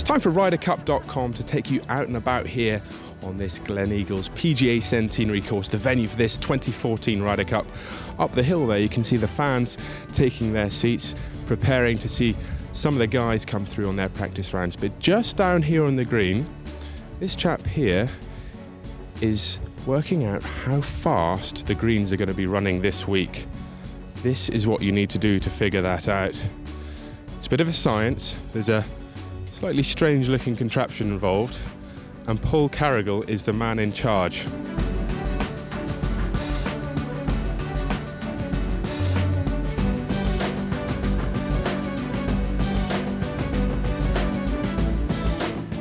time for RyderCup.com to take you out and about here on this Gleneagles PGA Centenary course, the venue for this 2014 Ryder Cup. Up the hill there you can see the fans taking their seats, preparing to see some of the guys come through on their practice rounds. But just down here on the green, this chap here is working out how fast the greens are going to be running this week. This is what you need to do to figure that out. It's a bit of a science. There's a slightly strange looking contraption involved, and Paul Carrigal is the man in charge.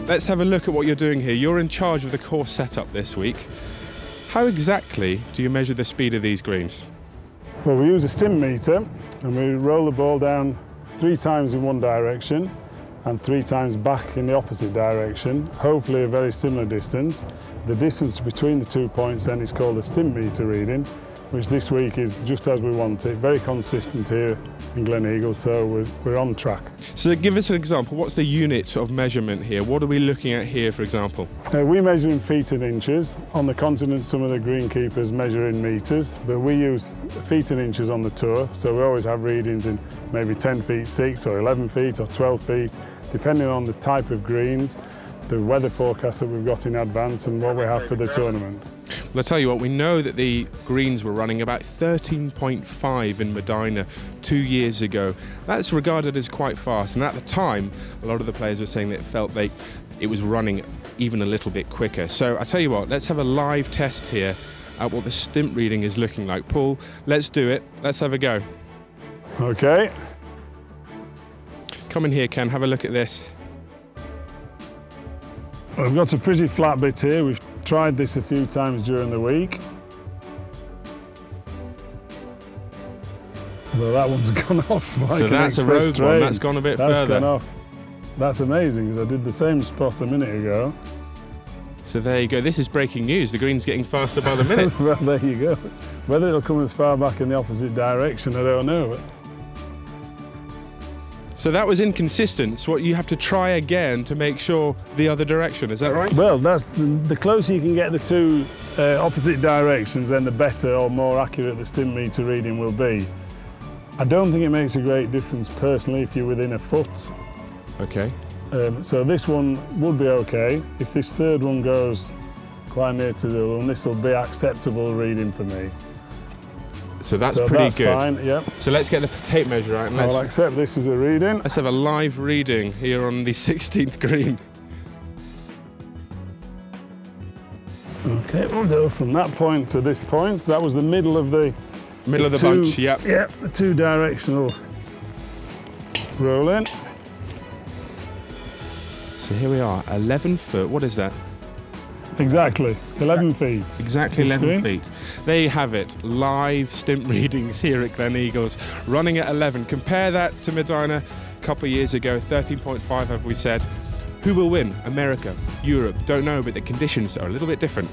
Let's have a look at what you're doing here. You're in charge of the course setup this week. How exactly do you measure the speed of these greens? Well, we use a stim meter and we roll the ball down 3 times in one direction and 3 times back in the opposite direction, hopefully a very similar distance. The distance between the 2 points then is called a stim meter reading, which this week is just as we want it, very consistent here in Gleneagles, so we're on track. So give us an example. What's the unit of measurement here? What are we looking at here, for example? We measure in feet and inches. On the continent, some of the greenkeepers measure in meters, but we use feet and inches on the tour, so we always have readings in maybe 10 feet 6 or 11 feet or 12 feet, depending on the type of greens, the weather forecast that we've got in advance and what we have for the tournament. Well, I'll tell you what, we know that the greens were running about 13.5 in Medina 2 years ago. That's regarded as quite fast, and at the time a lot of the players were saying that it was running even a little bit quicker. So I'll tell you what, let's have a live test here at what the stimp reading is looking like. Paul, let's do it. Let's have a go. Okay. Come in here, Ken, have a look at this. We've got a pretty flat bit here. We've tried this a few times during the week. Well, that one's gone off. Like so that's a rogue one, that's gone a bit further. That's gone off. That's amazing, because I did the same spot a minute ago. So there you go, this is breaking news. The green's getting faster by the minute. Well, there you go. Whether it'll come as far back in the opposite direction, I don't know. But so that was inconsistent. So what, you have to try again to make sure the other direction, is that right? Well, that's the closer you can get the 2 opposite directions, then the better or more accurate the stim meter reading will be. I don't think it makes a great difference personally if you're within a foot. Okay. So this one would be okay. If this third one goes quite near to the other one, this will be acceptable reading for me. So that's pretty good. Fine, yep. So let's get the tape measure out. And I'll accept this as a reading. Let's have a live reading here on the 16th green. Okay, we'll go from that point to this point. That was the middle of the bunch, yep. Yep, the 2 directional rolling. So here we are, 11 foot, what is that? Exactly, 11 feet. Exactly 11 feet. There you have it, live stimp readings here at Gleneagles, running at 11. Compare that to Medina a couple of years ago, 13.5 have we said. Who will win? America, Europe, don't know, but the conditions are a little bit different.